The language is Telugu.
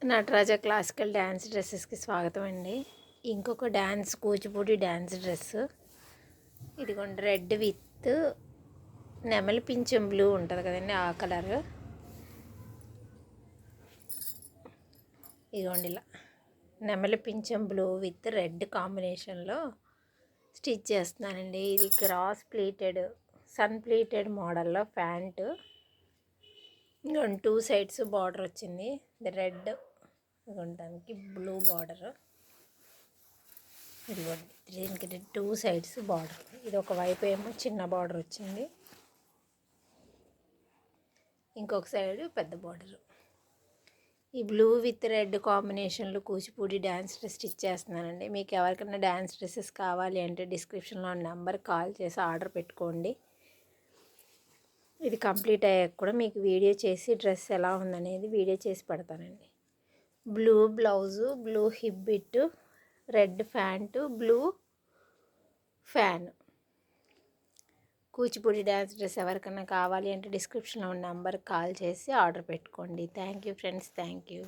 నటరాజ క్లాసికల్ డ్యాన్స్ డ్రెస్సెస్కి స్వాగతం అండి. ఇంకొక డ్యాన్స్ కూచిపూడి డ్యాన్స్ డ్రెస్ ఇదిగోండి. రెడ్ విత్ నెమలి పింఛం బ్లూ ఉంటుంది కదండి, ఆ కలర్. ఇదిగోండి ఇలా నెమలి పింఛం బ్లూ విత్ రెడ్ కాంబినేషన్లో స్టిచ్ చేస్తున్నానండి. ఇది క్రాస్ ప్లీటెడ్ సన్ ప్లీటెడ్ మోడల్లో ప్యాంటు. ఇంకొండి 2 సైడ్స్ బార్డర్ వచ్చింది. ఇది రెడ్, దానికి బ్లూ బార్డర్. ఇదిగోండి దీనికి 2 సైడ్స్ బార్డర్. ఇది ఒక వైపు ఏమో చిన్న బార్డర్ వచ్చింది, ఇంకొక సైడ్ పెద్ద బార్డర్. ఈ బ్లూ విత్ రెడ్ కాంబినేషన్లో కూచిపూడి డ్యాన్స్ డ్రెస్ స్టిచ్ చేస్తున్నానండి. మీకు ఎవరికైనా డ్యాన్స్ డ్రెస్సెస్ కావాలి అంటే డిస్క్రిప్షన్లో నెంబర్ కాల్ చేసి ఆర్డర్ పెట్టుకోండి. ఇది కంప్లీట్ అయ్యాక కూడా మీకు వీడియో చేసి డ్రెస్ ఎలా ఉందనేది వీడియో చేసి పెడతానండి. Blue blouse, blue hip bit, red pant, blue fan. Kuchipudi dance dress ఎవరికైనా కావాలి అంటే డిస్క్రిప్షన్లో ఉన్న నెంబర్కి కాల్ చేసి ఆర్డర్ పెట్టుకోండి. Thank you friends, thank you.